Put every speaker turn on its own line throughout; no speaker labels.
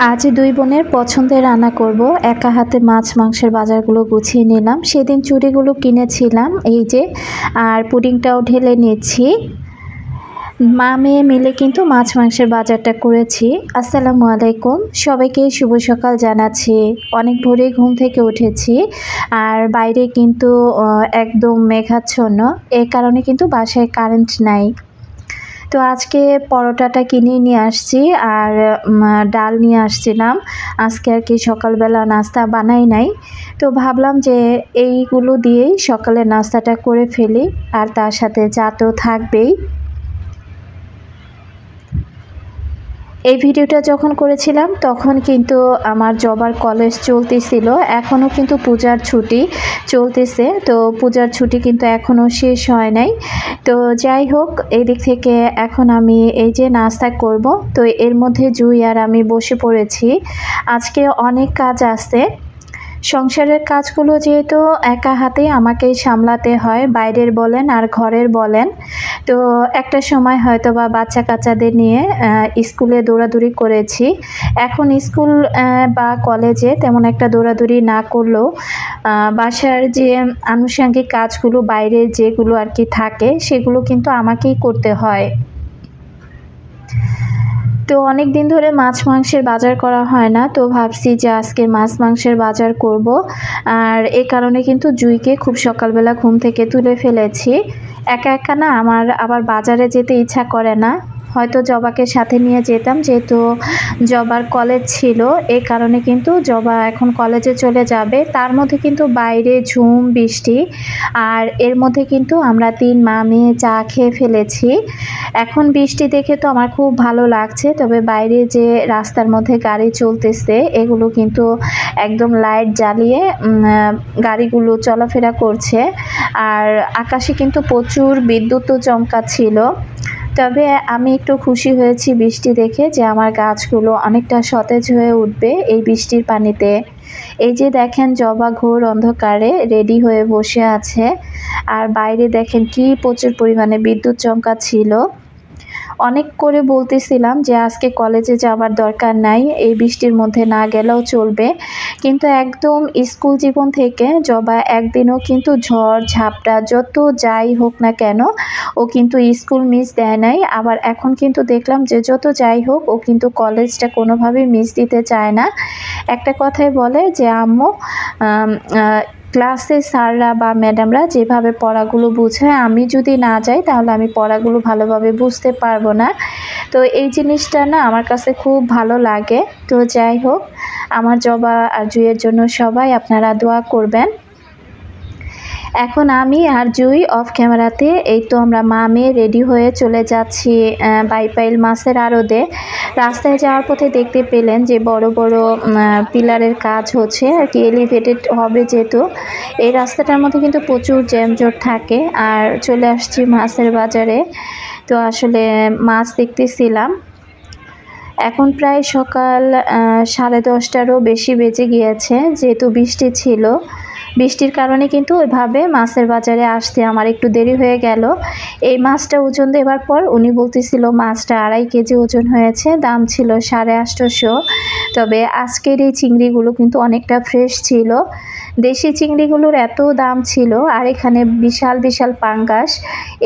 আজ দুই বোনের পছন্দের রান্না করব। একা হাতে মাছ মাংসের বাজারগুলো গুছিয়ে নিলাম। সেদিন চুড়িগুলো কিনেছিলাম এই যে, আর পুডিংটাও ঢেলে নিচ্ছি। মা মেয়ে মিলে কিন্তু মাছ মাংসের বাজারটা করেছি। আসসালামু আলাইকুম, সবাইকে শুভ সকাল জানাচ্ছি। অনেক ভোরে ঘুম থেকে উঠেছি, আর বাইরে কিন্তু একদম মেঘাচ্ছন্ন। এই কারণে কিন্তু বাসায় কারেন্ট নাই। তো আজকে পরোটাটা কিনে নিয়ে আসছি, আর ডাল নিয়ে আসছিলাম। আজকে আর কি সকালবেলা নাস্তা বানাই নাই, তো ভাবলাম যে এইগুলো দিয়েই সকালের নাস্তাটা করে ফেলি, আর তার সাথে চা তো থাকবেই। এই ভিডিওটা যখন করেছিলাম তখন কিন্তু আমার জবার কলেজ চলতেছিল, এখনও কিন্তু পূজার ছুটি চলতেছে। তো পূজার ছুটি কিন্তু এখনও শেষ হয় নাই। তো যাই হোক, এই দিক থেকে এখন আমি এই যে নাস্তা করব, তো এর মধ্যে জুই আর আমি বসে পড়েছি। আজকে অনেক কাজ আছে। সংসারের কাজগুলো যেহেতু একা হাতে আমাকেই সামলাতে হয়, বাইরের বলেন আর ঘরের বলেন। তো একটা সময় হয়তো বা বাচ্চা কাচ্চাদের নিয়ে স্কুলে দৌড়াদৌড়ি করেছি। এখন স্কুল বা কলেজে তেমন একটা দৌড়াদৌড়ি না করলেও বাসার যে আনুষঙ্গিক কাজগুলো বাইরে যেগুলো আর কি থাকে, সেগুলো কিন্তু আমাকেই করতে হয়। তো অনেক দিন ধরে মাছ মাংসের বাজার করা হয় না, তো ভাবছি যে আজকে মাছ মাংসের বাজার করব। আর এই কারণে কিন্তু জুইকে খুব সকালবেলা ঘুম থেকে তুলে ফেলেছি। একা একা না আমার আবার বাজারে যেতে ইচ্ছা করে না। হয়তো জবাকে সাথে নিয়ে যেতাম, যেহেতু জবার কলেজ ছিল, এই কারণে কিন্তু জবা এখন কলেজে চলে যাবে। তার মধ্যে কিন্তু বাইরে ঝুম বৃষ্টি, আর এর মধ্যে কিন্তু আমরা তিন মা মেয়ে চা খেয়ে ফেলেছি। এখন বৃষ্টি দেখে তো আমার খুব ভালো লাগছে, তবে বাইরে যে রাস্তার মধ্যে গাড়ি চলতেছে, এগুলো কিন্তু একদম লাইট জ্বালিয়ে গাড়িগুলো চলাফেরা করছে। আর আকাশে কিন্তু প্রচুর বিদ্যুৎও চমকাচ্ছিল। তবে আমি একটু খুশি হয়েছি বৃষ্টি দেখে, যে আমার গাছগুলো অনেকটা সতেজ হয়ে উঠবে এই বৃষ্টির পানিতে। এই যে দেখেন, জবা ঘোর অন্ধকারে রেডি হয়ে বসে আছে, আর বাইরে দেখেন কি প্রচুর পরিমাণে বিদ্যুৎ চমকাচ্ছিল। অনেক করে বলতেছিলাম যে আজকে কলেজে যাওয়ার দরকার নাই, এই বৃষ্টির মধ্যে না গেলেও চলবে, কিন্তু একদম স্কুল জীবন থেকে জবা একদিনও কিন্তু ঝড় ঝাপটা যত যাই হোক না কেন, ও কিন্তু স্কুল মিস দেয় নাই। আবার এখন কিন্তু দেখলাম যে যত যাই হোক, ও কিন্তু কলেজটা কোনোভাবেই মিস দিতে চায় না। একটা কথাই বলে যে আম্মু, ক্লাসে স্যাররা বা ম্যাডামরা যেভাবে পড়াগুলো বোঝায়, আমি যদি না যাই তাহলে আমি পড়াগুলো ভালোভাবে বুঝতে পারবো না। তো এই জিনিসটা না আমার কাছে খুব ভালো লাগে। তো যাই হোক, আমার জবা আর জুইয়ের জন্য সবাই আপনারা দোয়া করবেন। এখন আমি আর জুই অফ ক্যামেরাতে এই তো আমরা মা মেয়ে রেডি হয়ে চলে যাচ্ছি বাইপাইল মাছের আড়তে। রাস্তায় যাওয়ার পথে দেখতে পেলেন যে বড় বড় পিলারের কাজ হচ্ছে আর কি, এলিভেটেড হবে যেহেতু। এই রাস্তাটার মধ্যে কিন্তু প্রচুর জ্যামজট থাকে। আর চলে আসছি মাছের বাজারে। তো আসলে মাছ দেখতেছিলাম। এখন প্রায় সকাল 10:30টারও বেশি বেজে গিয়েছে, যেহেতু বৃষ্টি ছিল। বৃষ্টির কারণে কিন্তু ওইভাবে মাছের বাজারে আসতে আমার একটু দেরি হয়ে গেল। এই মাছটা ওজন দেওয়ার পর উনি বলতেছিল মাছটা 2.5 কেজি ওজন হয়েছে, দাম ছিল 850। তবে আজকের এই চিংড়িগুলো কিন্তু অনেকটা ফ্রেশ ছিল। দেশি চিংড়িগুলোর এত দাম ছিল, আর এখানে বিশাল বিশাল পাঙ্গাস,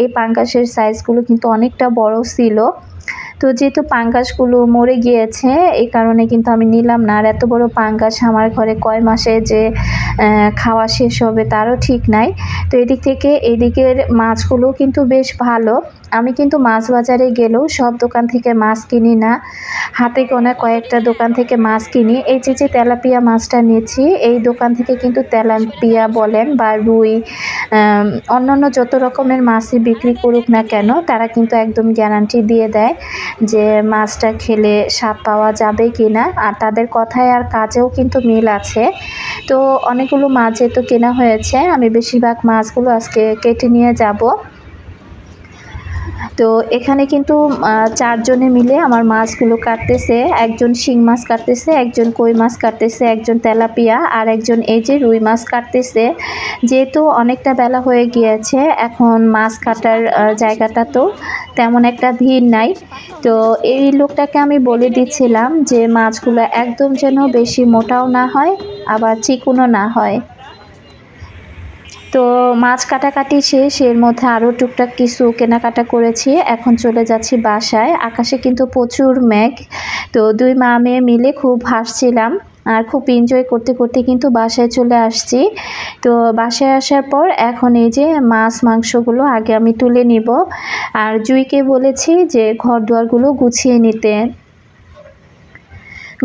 এই পাঙ্গাসের সাইজগুলো কিন্তু অনেকটা বড় ছিল। তো যেহেতু পাঙ্গাসগুলো মরে গিয়েছে, এই কারণে কিন্তু আমি নিলাম না। আর এত বড় পাঙ্গাস আমার ঘরে কয় মাসে যে খাওয়া শেষ হবে তারও ঠিক নাই। তো এদিক থেকে এদিকের মাছগুলো কিন্তু বেশ ভালো। আমি কিন্তু মাছ বাজারে গেলেও সব দোকান থেকে মাছ কিনি না, হাতে গোনা কয়েকটা দোকান থেকে মাছ কিনি। এই যে তেলাপিয়া মাছটা নিয়েছি, এই দোকান থেকে কিন্তু তেলাপিয়া বলেন বা রুই, অন্যান্য যত রকমের মাছই বিক্রি করুক না কেন, তারা কিন্তু একদম গ্যারান্টি দিয়ে দেয় যে মাছটা খেলে স্বাদ পাওয়া যাবে কি না। আর তাদের কথায় আর কাজেও কিন্তু মিল আছে। তো অনেকগুলো মাছ যেহেতু কেনা হয়েছে, আমি বেশিরভাগ মাছগুলো আজকে কেটে নিয়ে যাব। তো এখানে কিন্তু 4 জনে মিলে আমার মাছগুলো কাটতেছে। একজন শিং মাছ কাটতেছে, একজন কই মাছ কাটতেছে, একজন তেলাপিয়া আর একজন এই যে রুই মাছ কাটতেছে। যেহেতু অনেকটা বেলা হয়ে গিয়েছে, এখন মাছ কাটার জায়গাটা তো তেমন একটা ভিড় নাই। তো এই লোকটাকে আমি বলে দিচ্ছিলাম যে মাছগুলো একদম যেন বেশি মোটাও না হয়, আবার চিকনও না হয়। তো মাছ কাটাকাটি শেষ, এর মধ্যে আরও টুকটাক কিছু কেনাকাটা করেছি। এখন চলে যাচ্ছি বাসায়। আকাশে কিন্তু প্রচুর মেঘ। তো 2 মা মেয়ে মিলে খুব হাসছিলাম আর খুব এনজয় করতে করতে কিন্তু বাসায় চলে আসছি। তো বাসায় আসার পর এখন এই যে মাছ মাংসগুলো আগে আমি তুলে নিব, আর জুইকে বলেছি যে ঘর দুয়ারগুলো গুছিয়ে নিতে।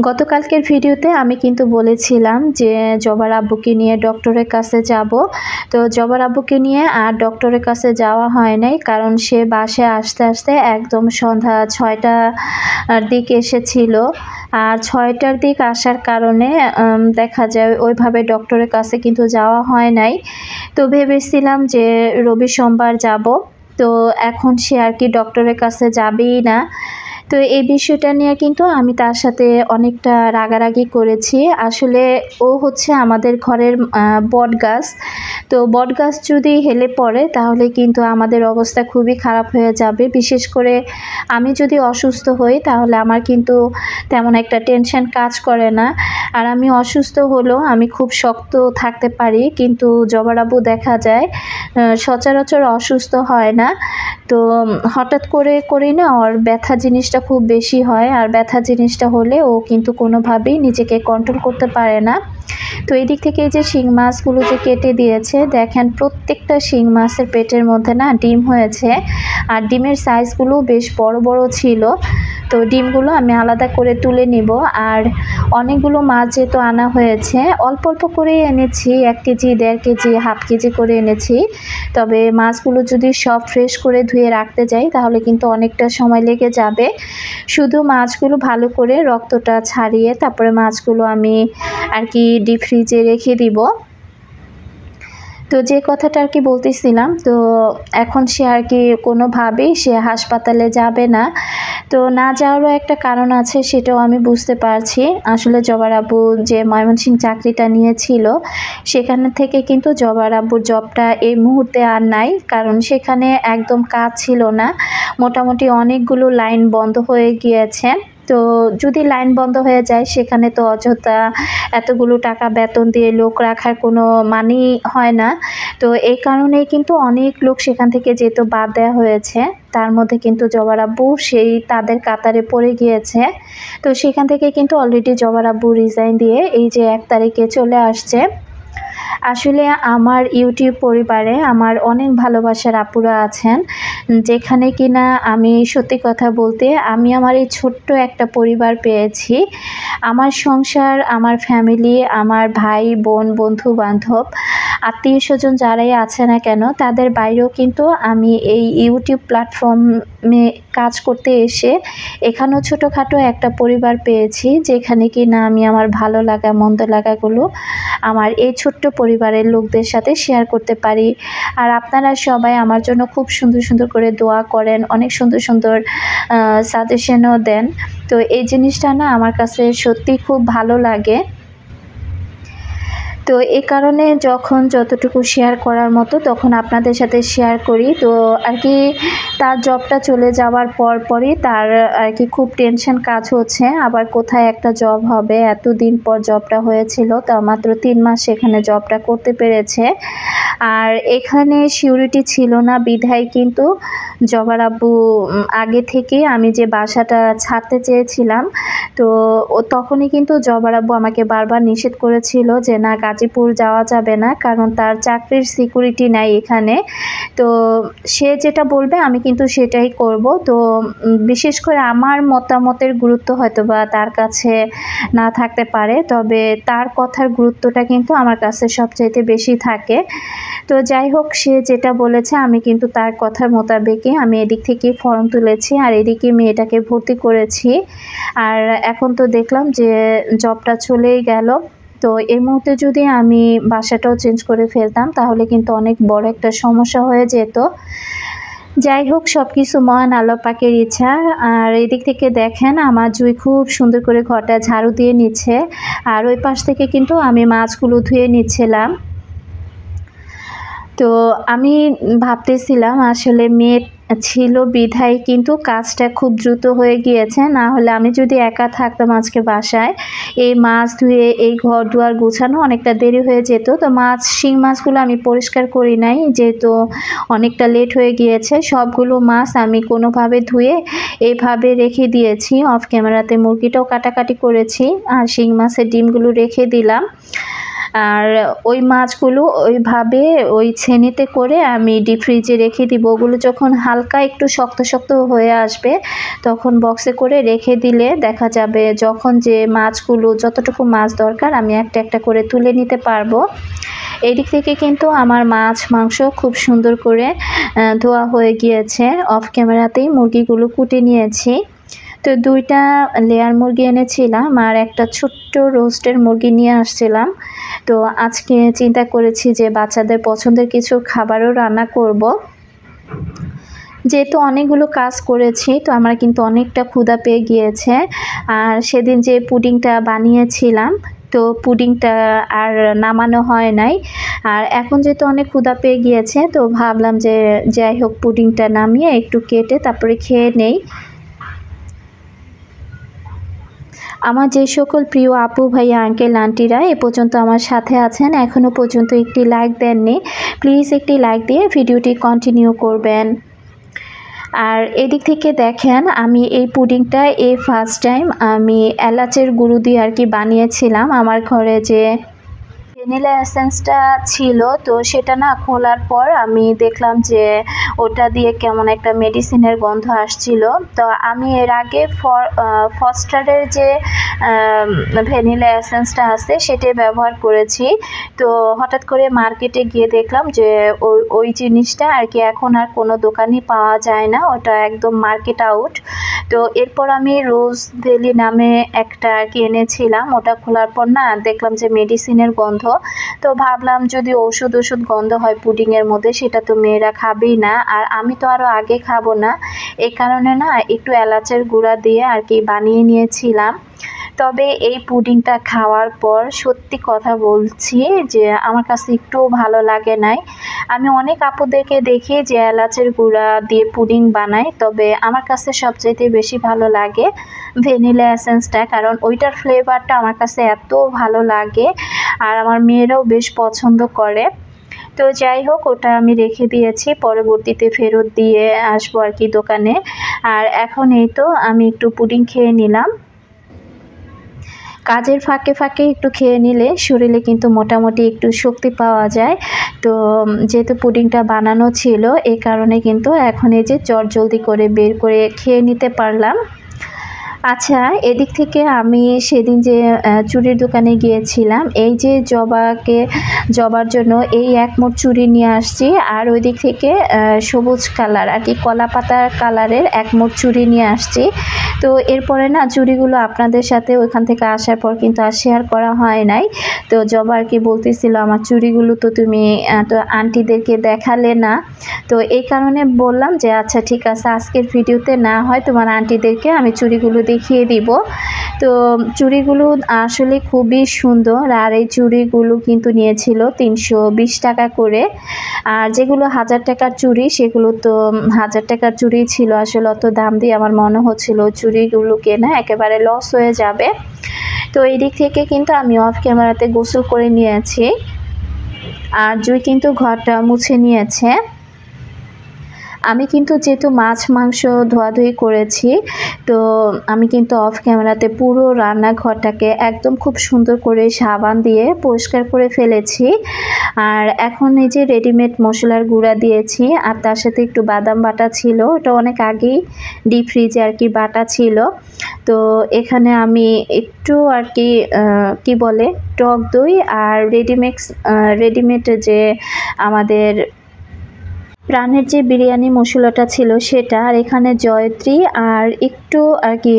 গতকালকের ভিডিওতে আমি কিন্তু বলেছিলাম যে জবার আব্বুকে নিয়ে ডক্টরের কাছে যাব। তো জবার আব্বুকে নিয়ে আর ডক্টরের কাছে যাওয়া হয় নাই, কারণ সে বাসায় আসতে আসতে একদম সন্ধ্যা 6টার দিকে এসেছিল। আর 6টার দিক আসার কারণে দেখা যায় ওইভাবে ডক্টরের কাছে কিন্তু যাওয়া হয় নাই। তো ভেবেছিলাম যে রবি সোমবার যাব। তো এখন সে আর কি ডক্টরের কাছে যাবেই না। তো এই বিষয়টা নিয়ে কিন্তু আমি তার সাথে অনেকটা রাগারাগি করেছি। আসলে ও হচ্ছে আমাদের ঘরের বটগাছ। তো বটগাছ যদি হেলে পড়ে তাহলে কিন্তু আমাদের অবস্থা খুবই খারাপ হয়ে যাবে। বিশেষ করে আমি যদি অসুস্থ হই তাহলে আমার কিন্তু তেমন একটা টেনশন কাজ করে না। আর আমি অসুস্থ হলেও আমি খুব শক্ত থাকতে পারি, কিন্তু জবার আব্বু দেখা যায় সচরাচর অসুস্থ হয় না। তো হঠাৎ করেই না ওর ব্যথা জিনিসটা খুব বেশি হয়, আর ব্যথা জিনিসটা হলে ও কিন্তু কোনোভাবেই নিজেকে কন্ট্রোল করতে পারে না। তো এই দিক থেকে এই যে শিং মাছগুলো যে কেটে দিয়েছে, দেখেন প্রত্যেকটা শিং মাছের পেটের মধ্যে না ডিম হয়েছে, আর ডিমের সাইজগুলো বেশ বড় বড় ছিল। তো ডিমগুলো আমি আলাদা করে তুলে নিব। আর অনেকগুলো মাছ যেহেতু আনা হয়েছে, অল্প অল্প করে এনেছি, 1 কেজি 1.5 কেজি হাফ কেজি করে এনেছি। তবে মাছগুলো যদি সব ফ্রেশ করে ধুয়ে রাখতে যাই তাহলে কিন্তু অনেকটা সময় লেগে যাবে। শুধু মাছগুলো ভালো করে রক্তটা ছাড়িয়ে তারপরে মাছগুলো আমি আর কি ডিপ ফ্রিজে রেখে দিব। তো যে কথাটা আর কি বলতেছিলাম, তো এখন সে আর কি কোনোভাবেই সে হাসপাতালে যাবে না। তো না যাওয়ারও একটা কারণ আছে, সেটাও আমি বুঝতে পারছি। আসলে জবার আব্বু যে ময়মনসিংহ চাকরিটা নিয়েছিল সেখানে থেকে কিন্তু জবার আব্বুর জবটা এই মুহূর্তে আর নাই, কারণ সেখানে একদম কাজ ছিল না। মোটামুটি অনেকগুলো লাইন বন্ধ হয়ে গিয়েছে। তো যদি লাইন বন্ধ হয়ে যায় সেখানে তো অযথা এতগুলো টাকা বেতন দিয়ে লোক রাখার কোনো মানেই হয় না। তো এই কারণেই কিন্তু অনেক লোক সেখান থেকে যেহেতু বাদ দেওয়া হয়েছে, তার মধ্যে কিন্তু জবার আব্বু সেই তাদের কাতারে পড়ে গিয়েছে। তো সেখান থেকে কিন্তু অলরেডি জবার আব্বু রিজাইন দিয়ে এই যে 1 তারিখে চলে আসছে। আসলে আমার ইউটিউব পরিবারে আমার অনেক ভালোবাসার আপুরা আছেন, যেখানে কিনা আমি সত্যি কথা বলতে আমি আমার এই ছোট্ট একটা পরিবার পেয়েছি। আমার সংসার, আমার ফ্যামিলি, আমার ভাই বোন, বন্ধু বান্ধব, আত্মীয়স্বজন যারাই আছে না কেন, তাদের বাইরেও কিন্তু আমি এই ইউটিউব প্ল্যাটফর্মে কাজ করতে এসে এখানেও ছোটোখাটো একটা পরিবার পেয়েছি, যেখানে কিনা আমি আমার ভালো লাগা মন্দ লাগাগুলো আমার এই ছোট্ট পরিবারের লোকদের সাথে শেয়ার করতে পারি। আর আপনারা সবাই আমার জন্য খুব সুন্দর সুন্দর করে দোয়া করেন, অনেক সুন্দর সুন্দর সাজেশনও দেন। তো এই জিনিসটা না আমার কাছে সত্যিই খুব ভালো লাগে। তো এই কারণে যখন যতটুকু শেয়ার করার মতো তখন আপনাদের সাথে শেয়ার করি। তো আর কি তার জবটা চলে যাওয়ার পরই তার আর কি খুব টেনশন কাজ হচ্ছে, আবার কোথায় একটা জব হবে। এতদিন পর জবটা হয়েছিল, তা মাত্র 3 মাস সেখানে জবটা করতে পেরেছে। আর এখানে সিউরিটি ছিল না বিধায় কিন্তু জবার আব্বু আগে থেকে আমি যে বাসাটা ছাড়তে চেয়েছিলাম, তো তখনই কিন্তু জবার আব্বু আমাকে বারবার নিষেধ করেছিল যে না, গাজীপুর যাওয়া যাবে না, কারণ তার চাকরির সিকিউরিটি নাই এখানে। তো সে যেটা বলবে আমি কিন্তু সেটাই করব। তো বিশেষ করে আমার মতামতের গুরুত্ব হয়তোবা তার কাছে না থাকতে পারে, তবে তার কথার গুরুত্বটা কিন্তু আমার কাছে সবচাইতে বেশি থাকে। তো যাই হোক, সে যেটা বলেছে আমি কিন্তু তার কথার মোতাবেকই আমি এদিক থেকে ফর্ম তুলেছি আর এদিকে মেয়েটাকে ভর্তি করেছি। আর এখন তো দেখলাম যে জবটা চলেই গেল। তো এই মুহূর্তে যদি আমি বাসাটাও চেঞ্জ করে ফেলতাম তাহলে কিন্তু অনেক বড় একটা সমস্যা হয়ে যেত। যাই হোক সবকিছু মহান আল্লাহ পাকের ইচ্ছা। আর এদিক থেকে দেখেন আমার জুই খুব সুন্দর করে ঘরটা ঝাড়ু দিয়ে নিচ্ছে, আর ওই পাশ থেকে কিন্তু আমি মাছগুলো ধুয়ে নিচ্ছিলাম। তো আমি ভাবতেছিলাম আসলে মেয়ে ছিল বিধায় কিন্তু কাজটা খুব দ্রুত হয়ে গিয়েছে, না হলে আমি যদি একা থাকতাম আজকে বাসায় এই মাছ ধুয়ে এই ঘর দুয়ার গোছানো অনেকটা দেরি হয়ে যেত। তো শিং মাছগুলো আমি পরিষ্কার করি নাই, যেহেতু অনেকটা লেট হয়ে গিয়েছে। সবগুলো মাছ আমি কোনোভাবে ধুয়ে এইভাবে রেখে দিয়েছি। অফ ক্যামেরাতে মুরগিটাও কাটাকাটি করেছি, আর শিং মাছের ডিমগুলো রেখে দিলাম। আর ওই মাছগুলো ওইভাবে ওই ছেনিতে করে আমি ডিপ ফ্রিজে রেখে দিব। ওগুলো যখন হালকা একটু শক্ত শক্ত হয়ে আসবে তখন বক্সে করে রেখে দিলে দেখা যাবে যখন যে মাছগুলো যতটুকু মাছ দরকার আমি একটা একটা করে তুলে নিতে পারবো। এই দিক থেকে কিন্তু আমার মাছ মাংস খুব সুন্দর করে ধোয়া হয়ে গিয়েছে। অফ ক্যামেরাতেই মুরগিগুলো কুটে নিয়েছি। তো 2টা লেয়ার মুরগি এনেছিলাম আর একটা ছোট্ট রোস্টের মুরগি নিয়ে আসছিলাম। তো আজকে চিন্তা করেছি যে বাচ্চাদের পছন্দের কিছু খাবারও রান্না করব। যেহেতু অনেকগুলো কাজ করেছি তো আমার কিন্তু অনেকটা ক্ষুধা পেয়ে গিয়েছে। আর সেদিন যে পুডিংটা বানিয়েছিলাম তো পুডিংটা আর নামানো হয় নাই। আর এখন যেহেতু অনেক ক্ষুধা পেয়ে গিয়েছে তো ভাবলাম যে যাই হোক পুডিংটা নামিয়ে একটু কেটে তারপরে খেয়ে নেই। আমার যে সকল প্রিয় আপু ভাইয়া আঙ্কেল আন্টিরা এ পর্যন্ত আমার সাথে আছেন, এখনও পর্যন্ত একটি লাইক দেননি, প্লিজ একটি লাইক দিয়ে ভিডিওটি কন্টিনিউ করবেন। আর এদিক থেকে দেখেন আমি এই পুডিংটা ফার্স্ট টাইম আমি এলাচের গুঁড়ো দিয়ে আর কি বানিয়েছিলাম। আমার ঘরে যে ভ্যানিলা এসেন্সটা ছিল তো সেটা না খোলার পর আমি দেখলাম যে ওটা দিয়ে কেমন একটা মেডিসিনের গন্ধ আসছিল। তো আমি এর আগে ফস্টারের যে ভ্যানিলা এসেন্সটা আছে সেটাই ব্যবহার করেছি। তো হঠাৎ করে মার্কেটে গিয়ে দেখলাম যে ওই জিনিসটা আর কি এখন আর কোনো দোকানই পাওয়া যায় না, ওটা একদম মার্কেট আউট। তো এরপর আমি রোজ ভ্যালি নামে একটা আর কি এনেছিলাম, ওটা খোলার পর না দেখলাম যে মেডিসিনের গন্ধ। তো ভাবলাম যদি ওষুধ গন্ধ হয় পুডিংয়ের মধ্যে সেটা তো মেয়েরা খাবেই না, আর আমি তো আরও আগে খাবো না, এই কারণে না একটু এলাচের গুঁড়া দিয়ে আর কি বানিয়ে নিয়েছিলাম। তবে এই পুডিংটা খাওয়ার পর সত্যি কথা বলছি যে আমার কাছে একটুও ভালো লাগে নাই। আমি অনেক আপুদেরকে দেখি যে এলাচের গুঁড়া দিয়ে পুডিং বানায়, তবে আমার কাছে সবচাইতে বেশি ভালো লাগে ভ্যানিলা এসেন্সটা, কারণ ওইটার ফ্লেভারটা আমার কাছে এত ভালো লাগে আর আমার মেয়েরাও বেশ পছন্দ করে। তো যাই হোক ওটা আমি রেখে দিয়েছি, পরবর্তীতে ফেরত দিয়ে আসবো আর কি দোকানে। আর এখন এই তো আমি একটু পুডিং খেয়ে নিলাম। কাজের ফাঁকে ফাঁকে একটু খেয়ে নিলে শরীরে কিন্তু মোটামুটি একটু শক্তি পাওয়া যায়। তো যেহেতু পুডিংটা বানানো ছিল এই কারণে কিন্তু এখন এই যে চটজলদি করে বের করে খেয়ে নিতে পারলাম। আচ্ছা, এদিক থেকে আমি সেদিন যে চুড়ির দোকানে গিয়েছিলাম, এই যে জবার জন্য এই এক মোট চুড়ি নিয়ে আসছি, আর ওই দিক থেকে সবুজ কালার আর কি কলা পাতার কালারের এক মোট চুড়ি নিয়ে আসছি। তো এরপরে না চুড়িগুলো আপনাদের সাথে ওইখান থেকে আসার পর কিন্তু আর শেয়ার করা হয় নাই। তো জবা আর কি বলতেছিল আমার চুড়িগুলো তো তুমি তো আন্টিদেরকে দেখালে না। তো এই কারণে বললাম যে আচ্ছা ঠিক আছে, আজকের ভিডিওতে না হয় তোমার আন্টিদেরকে আমি চুড়িগুলো দেখিয়ে দিব। তো চুড়িগুলো আসলে খুবই সুন্দর, আর এই চুড়িগুলো কিন্তু নিয়েছিল 320 টাকা করে। আর যেগুলো 1000 টাকার চুড়ি সেগুলো তো 1000 টাকার চুড়ি ছিল, আসলে অত দাম দিয়ে আমার মনে হচ্ছিল চুড়িগুলো কেনা একেবারে লস হয়ে যাবে। তো এই দিক থেকে কিন্তু আমি অফ ক্যামেরাতে গোসল করে নিয়েছি, আর জুই কিন্তু ঘরটা মুছে নিয়েছে। আমি কিন্তু যেহেতু মাছ মাংস ধোয়াধুয়ি করেছি তো আমি কিন্তু অফ ক্যামেরাতে পুরো রান্নাঘরটাকে একদম খুব সুন্দর করে সাবান দিয়ে পরিষ্কার করে ফেলেছি। আর এখন এই যে রেডিমেড মশলার গুঁড়া দিয়েছি, আর তার সাথে একটু বাদাম বাটা ছিল, ওটা অনেক আগেই ডিপ ফ্রিজে আর কি বাটা ছিল। তো এখানে আমি একটু আর কি কি বলে টক দই আর রেডিমেড যে আমাদের প্রাণের যে বিরিয়ানি মশলাটা ছিল সেটা, আর এখানে জয়ত্রী আর একটু আর কি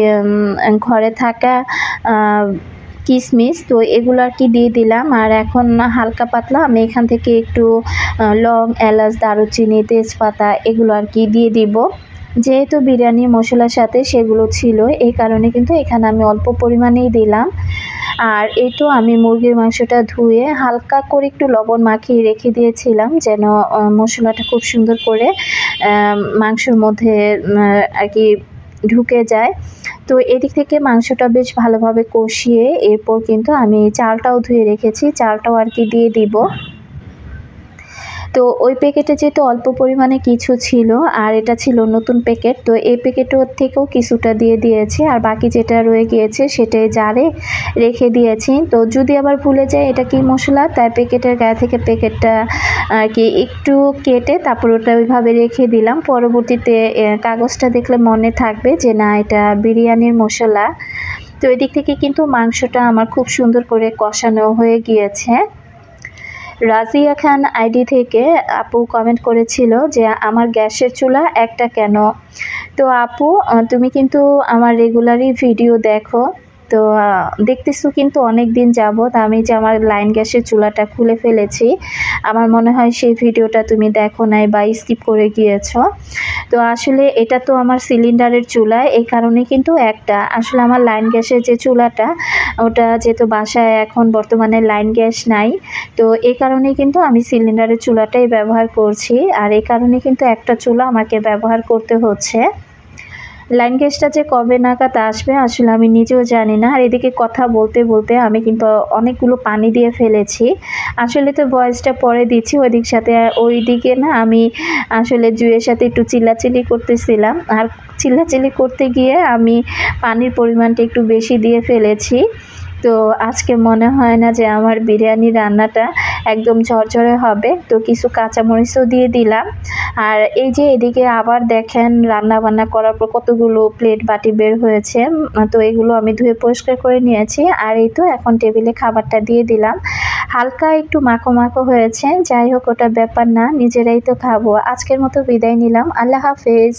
ঘরে থাকা কিশমিশ, তো এগুলো আর কি দিয়ে দিলাম। আর এখন হালকা পাতলা আমি এখান থেকে একটু লং, এলাচ, দারুচিনি, তেজপাতা এগুলো আর কি দিয়ে দিব। যেহেতু বিরিয়ানি মশলার সাথে সেগুলো ছিল, এই কারণে কিন্তু এখানে আমি অল্প পরিমাণেই দিলাম। আর এই তো আমি মুরগির মাংসটা ধুয়ে হালকা করে একটু লবণ মাখিয়ে রেখে দিয়েছিলাম, যেন মশলাটা খুব সুন্দর করে মাংসের মধ্যে আর কি ঢুকে যায়। তো এদিক থেকে মাংসটা বেশ ভালোভাবে কষিয়ে এরপর কিন্তু আমি চালটাও ধুয়ে রেখেছি, চালটাও আর কি দিয়ে দিব। তো ওই প্যাকেটে যেহেতু অল্প পরিমাণে কিছু ছিল আর এটা ছিল নতুন প্যাকেট, তো এই প্যাকেটের থেকেও কিছুটা দিয়ে দিয়েছি, আর বাকি যেটা রয়ে গিয়েছে সেটাই জারে রেখে দিয়েছি। তো যদি আবার ভুলে যাই এটা কি মশলা, তাই প্যাকেটের গায়ে থেকে প্যাকেটটা আর কি একটু কেটে তারপর ওটা ওইভাবে রেখে দিলাম। পরবর্তীতে কাগজটা দেখলে মনে থাকবে যে না এটা বিরিয়ানির মশলা। তো এদিক থেকে কিন্তু মাংসটা আমার খুব সুন্দর করে কষানো হয়ে গিয়েছে। রাজিয়া খান আইডি থেকে আপু কমেন্ট করেছিল যে আমার গ্যাসের চুলা একটা কেন। তো আপু তুমি কিন্তু আমার রেগুলারই ভিডিও দেখো, তো দেখতেছো কিন্তু অনেক দিন যাবত আমি যে আমার লাইন গ্যাসের চুলাটা খুলে ফেলেছি, আমার মনে হয় সেই ভিডিওটা তুমি দেখো নাই বা স্কিপ করে গিয়েছো। তো আসলে এটা তো আমার সিলিন্ডারের চুলা, এই কারণে কিন্তু একটা আসলে আমার লাইন গ্যাসের যে চুলাটা ওটা যেহেতু বাসায় এখন বর্তমানে লাইন গ্যাস নাই, তো এই কারণে কিন্তু আমি সিলিন্ডারের চুলাটাই ব্যবহার করছি। আর এই কারণে কিন্তু একটা চুলা আমাকে ব্যবহার করতে হচ্ছে। লাইন গ্যাসটা যে কবে নাগাদ আসবে আসলে আমি নিজেও জানি না। আর এদিকে কথা বলতে বলতে আমি কিন্তু অনেকগুলো পানি দিয়ে ফেলেছি। আসলে তো ভয়েসটা পরে দিচ্ছি, ওইদিকে না আমি আসলে জুয়ের সাথে একটু চিল্লাচিল্লি করতেছিলাম, আর চিল্লাচিল্লি করতে গিয়ে আমি পানির পরিমাণটা একটু বেশি দিয়ে ফেলেছি। তো আজকে মনে হয় না যে আমার বিরিয়ানি রান্নাটা একদম ঝরঝরে হবে, তো কিছু কাঁচামরিচও দিয়ে দিলাম। আর এই যে এদিকে আবার দেখেন রান্না বান্না করার পর কতগুলো প্লেট বাটি বের হয়েছে, তো এগুলো আমি ধুয়ে পরিষ্কার করে নিয়েছি। আর এই তো এখন টেবিলে খাবারটা দিয়ে দিলাম। হালকা একটু মাখো মাখো হয়েছে, যাই হোক ওটা ব্যাপার না, নিজেরাই তো খাবো। আজকের মতো বিদায় নিলাম, আল্লাহ হাফেজ।